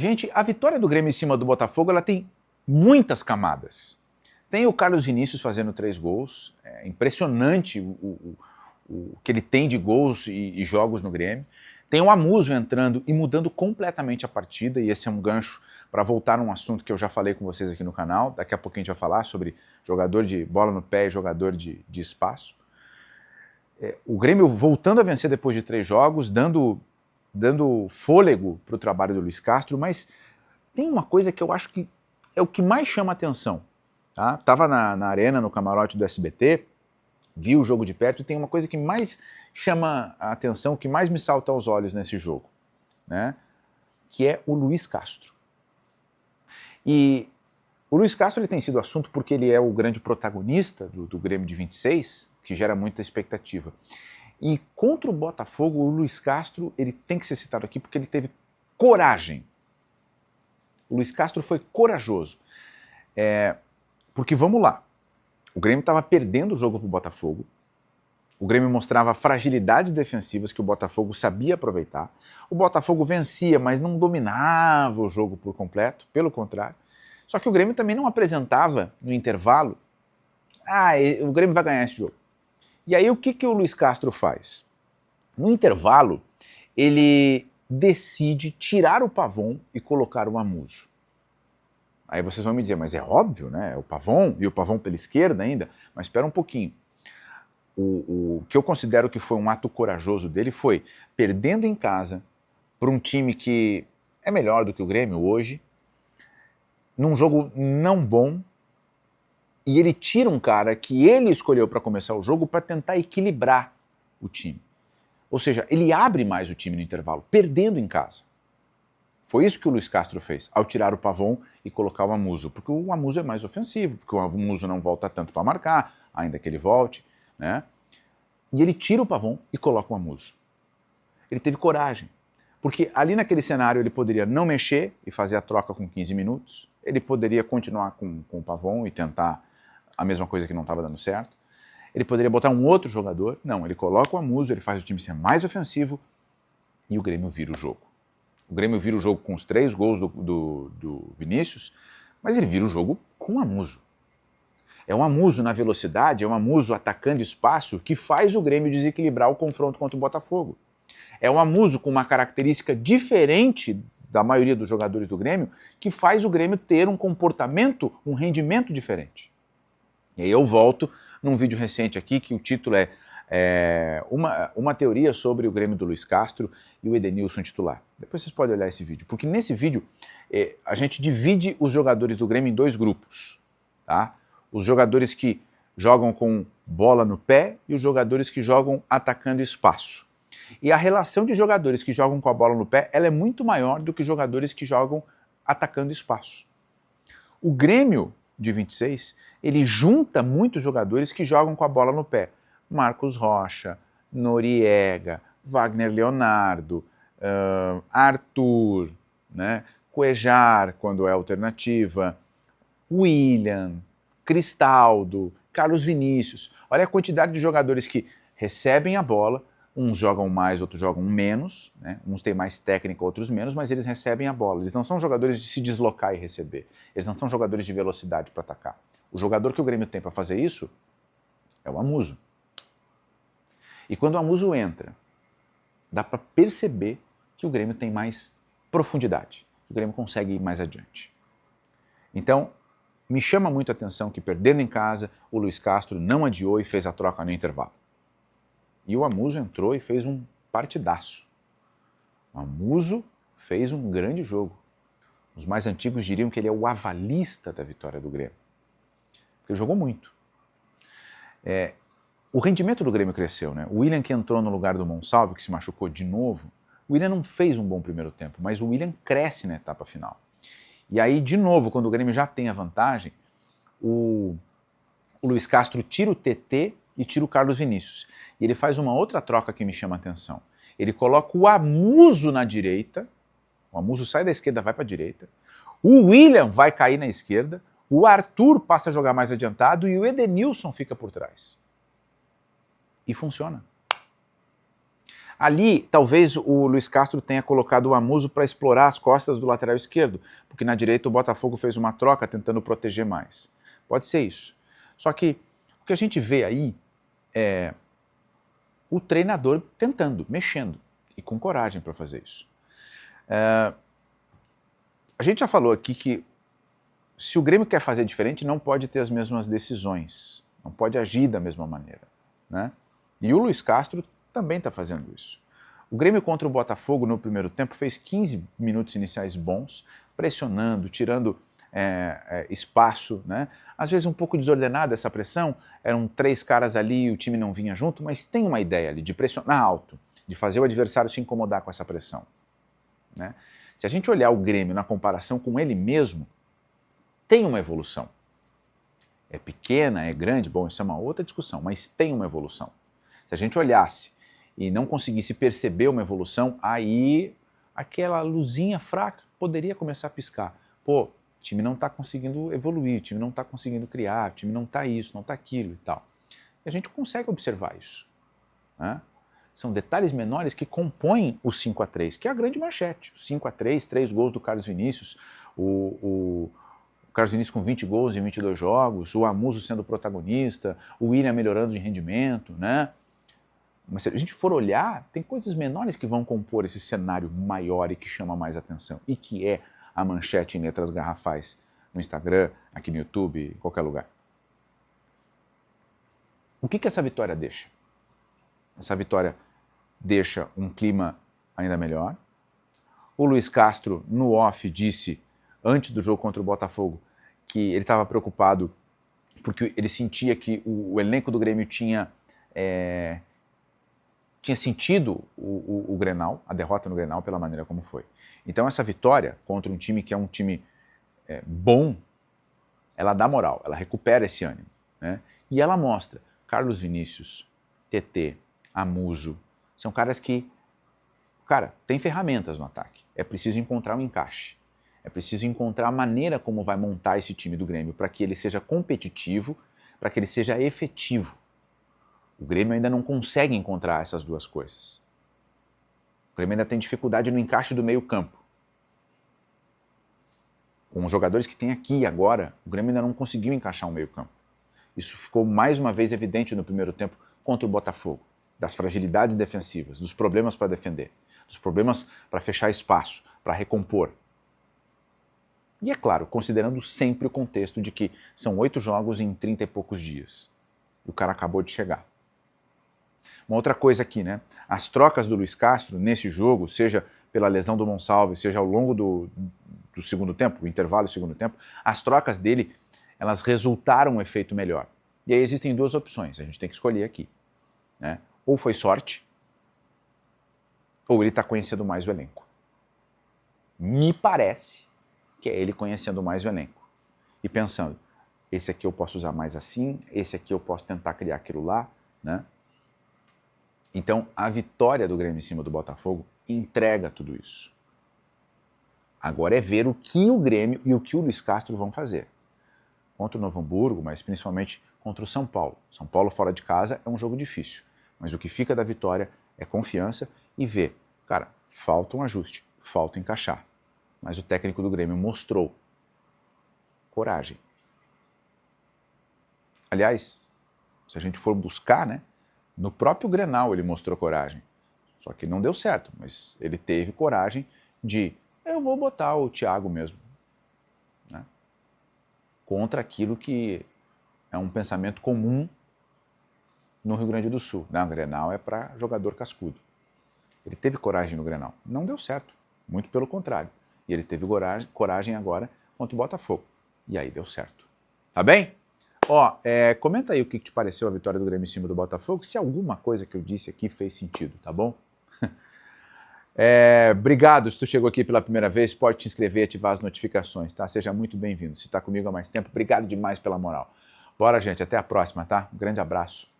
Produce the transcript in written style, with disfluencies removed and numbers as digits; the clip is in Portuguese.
Gente, a vitória do Grêmio em cima do Botafogo, ela tem muitas camadas. Tem o Carlos Vinícius fazendo 3 gols, é impressionante o que ele tem de gols e jogos no Grêmio. Tem o Amuso entrando e mudando completamente a partida, e esse é um gancho para voltar num assunto que eu já falei com vocês aqui no canal. Daqui a pouco a gente vai falar sobre jogador de bola no pé e jogador de espaço. O Grêmio voltando a vencer depois de 3 jogos, dando fôlego para o trabalho do Luiz Castro, mas tem uma coisa que eu acho que é o que mais chama a atenção. Tá? Tava na arena, no camarote do SBT, vi o jogo de perto e tem uma coisa que mais chama a atenção, que mais me salta aos olhos nesse jogo, né? Que é o Luiz Castro. E o Luiz Castro ele tem sido assunto porque ele é o grande protagonista do Grêmio de 26, que gera muita expectativa. E contra o Botafogo, o Luiz Castro ele tem que ser citado aqui porque ele teve coragem. O Luiz Castro foi corajoso. Porque vamos lá, o Grêmio estava perdendo o jogo para o Botafogo, o Grêmio mostrava fragilidades defensivas que o Botafogo sabia aproveitar, o Botafogo vencia, mas não dominava o jogo por completo, pelo contrário. Só que o Grêmio também não apresentava no intervalo, o Grêmio vai ganhar esse jogo. E aí o que o Luiz Castro faz? No intervalo, ele decide tirar o Pavon e colocar o Amuso. Aí vocês vão me dizer, mas é óbvio, né? É o Pavon, e o Pavon pela esquerda ainda. Mas espera um pouquinho. O que eu considero que foi um ato corajoso dele foi, perdendo em casa para um time que é melhor do que o Grêmio hoje, num jogo não bom, e ele tira um cara que ele escolheu para começar o jogo para tentar equilibrar o time. Ou seja, ele abre mais o time no intervalo, perdendo em casa. Foi isso que o Luiz Castro fez, ao tirar o Pavon e colocar o Amuso, porque o Amuso é mais ofensivo, porque o Amuso não volta tanto para marcar, ainda que ele volte, né? E ele tira o Pavon e coloca o Amuso. Ele teve coragem, porque ali naquele cenário ele poderia não mexer e fazer a troca com 15 minutos, ele poderia continuar com o Pavon e tentar a mesma coisa que não estava dando certo, ele poderia botar um outro jogador, não, ele coloca o Amuso, ele faz o time ser mais ofensivo e o Grêmio vira o jogo. O Grêmio vira o jogo com os 3 gols do Vinícius, mas ele vira o jogo com o Amuso. É um Amuso na velocidade, é um Amuso atacando espaço que faz o Grêmio desequilibrar o confronto contra o Botafogo. É um Amuso com uma característica diferente da maioria dos jogadores do Grêmio, que faz o Grêmio ter um comportamento, um rendimento diferente. E aí eu volto num vídeo recente aqui, que o título é uma teoria sobre o Grêmio do Luiz Castro e o Edenilson titular. Depois vocês podem olhar esse vídeo, porque nesse vídeo a gente divide os jogadores do Grêmio em 2 grupos, tá? Os jogadores que jogam com bola no pé e os jogadores que jogam atacando espaço. E a relação de jogadores que jogam com a bola no pé, ela é muito maior do que jogadores que jogam atacando espaço. O Grêmio de 26, ele junta muitos jogadores que jogam com a bola no pé. Marcos Rocha, Noriega, Wagner Leonardo, Arthur, né? Cuejar, quando é alternativa, William, Cristaldo, Carlos Vinícius. Olha a quantidade de jogadores que recebem a bola, uns jogam mais, outros jogam menos, né? Uns têm mais técnica, outros menos, mas eles recebem a bola. Eles não são jogadores de se deslocar e receber. Eles não são jogadores de velocidade para atacar. O jogador que o Grêmio tem para fazer isso é o Amuso. E quando o Amuso entra, dá para perceber que o Grêmio tem mais profundidade. O Grêmio consegue ir mais adiante. Então, me chama muito a atenção que, perdendo em casa, o Luiz Castro não adiou e fez a troca no intervalo. E o Amuso entrou e fez um partidaço. O Amuso fez um grande jogo. Os mais antigos diriam que ele é o avalista da vitória do Grêmio. Porque ele jogou muito. O rendimento do Grêmio cresceu, né? O William, que entrou no lugar do Monsalve, que se machucou de novo, o William não fez um bom primeiro tempo, mas o William cresce na etapa final. E aí, de novo, quando o Grêmio já tem a vantagem, o Luiz Castro tira o TT e tira o Carlos Vinícius. E ele faz uma outra troca que me chama a atenção. Ele coloca o Amuso na direita, o Amuso sai da esquerda, vai para a direita, o William vai cair na esquerda, o Arthur passa a jogar mais adiantado e o Edenilson fica por trás. E funciona. Ali, talvez o Luiz Castro tenha colocado o Amuso para explorar as costas do lateral esquerdo, porque na direita o Botafogo fez uma troca tentando proteger mais. Pode ser isso. Só que o que a gente vê aí é o treinador tentando, mexendo, e com coragem para fazer isso. A gente já falou aqui que se o Grêmio quer fazer diferente, não pode ter as mesmas decisões, não pode agir da mesma maneira, né? E o Luiz Castro também está fazendo isso. O Grêmio contra o Botafogo no primeiro tempo fez 15 minutos iniciais bons, pressionando, tirando espaço, né? Às vezes um pouco desordenada essa pressão, eram 3 caras ali e o time não vinha junto, mas tem uma ideia ali de pressionar alto, de fazer o adversário se incomodar com essa pressão, né? Se a gente olhar o Grêmio na comparação com ele mesmo, tem uma evolução. É pequena, é grande, bom, isso é uma outra discussão, mas tem uma evolução. Se a gente olhasse e não conseguisse perceber uma evolução, aí aquela luzinha fraca poderia começar a piscar. Pô, o time não está conseguindo evoluir, o time não está conseguindo criar, o time não está isso, não está aquilo e tal. E a gente consegue observar isso, né? São detalhes menores que compõem o 5-3, que é a grande manchete. 5-3, 3 gols do Carlos Vinícius, o Carlos Vinícius com 20 gols em 22 jogos, o Amuso sendo protagonista, o William melhorando de rendimento, né? Mas se a gente for olhar, tem coisas menores que vão compor esse cenário maior e que chama mais atenção, e que é a manchete em letras garrafais no Instagram, aqui no YouTube, em qualquer lugar. O que essa vitória deixa? Essa vitória deixa um clima ainda melhor. O Luiz Castro, no off, disse, antes do jogo contra o Botafogo, que ele estava preocupado porque ele sentia que o elenco do Grêmio tinha sentido o Grenal, a derrota no Grenal, pela maneira como foi. Então essa vitória contra um time que é um time bom, ela dá moral, ela recupera esse ânimo, né? E ela mostra, Carlos Vinícius, TT, Amuso, são caras que, cara, tem ferramentas no ataque, é preciso encontrar um encaixe, é preciso encontrar a maneira como vai montar esse time do Grêmio para que ele seja competitivo, para que ele seja efetivo. O Grêmio ainda não consegue encontrar essas duas coisas. O Grêmio ainda tem dificuldade no encaixe do meio-campo. Com os jogadores que tem aqui agora, o Grêmio ainda não conseguiu encaixar um meio-campo. Isso ficou mais uma vez evidente no primeiro tempo contra o Botafogo, das fragilidades defensivas, dos problemas para defender, dos problemas para fechar espaço, para recompor. E é claro, considerando sempre o contexto de que são 8 jogos em 30 e poucos dias. E o cara acabou de chegar. Uma outra coisa aqui, né? As trocas do Luiz Castro nesse jogo, seja pela lesão do Monsalve, seja ao longo do segundo tempo, o intervalo do segundo tempo, as trocas dele, elas resultaram um efeito melhor. E aí existem 2 opções, a gente tem que escolher aqui, né? Ou foi sorte, ou ele está conhecendo mais o elenco. Me parece que é ele conhecendo mais o elenco. E pensando, esse aqui eu posso usar mais assim, esse aqui eu posso tentar criar aquilo lá, né? Então, a vitória do Grêmio em cima do Botafogo entrega tudo isso. Agora é ver o que o Grêmio e o que o Luiz Castro vão fazer. Contra o Novo Hamburgo, mas principalmente contra o São Paulo. São Paulo fora de casa é um jogo difícil, mas o que fica da vitória é confiança e ver, cara, falta um ajuste, falta encaixar. Mas o técnico do Grêmio mostrou coragem. Aliás, se a gente for buscar, né, no próprio Grenal ele mostrou coragem. Só que não deu certo, mas ele teve coragem de, eu vou botar o Thiago mesmo, né, contra aquilo que é um pensamento comum no Rio Grande do Sul. Não, o Grenal é para jogador cascudo. Ele teve coragem no Grenal. Não deu certo, muito pelo contrário. E ele teve coragem agora contra o Botafogo. E aí deu certo. Tá bem? Ó, comenta aí o que te pareceu a vitória do Grêmio em cima do Botafogo, se alguma coisa que eu disse aqui fez sentido, tá bom? Obrigado, se tu chegou aqui pela primeira vez, pode te inscrever e ativar as notificações, tá? Seja muito bem-vindo. Se tá comigo há mais tempo, obrigado demais pela moral. Bora, gente, até a próxima, tá? Um grande abraço.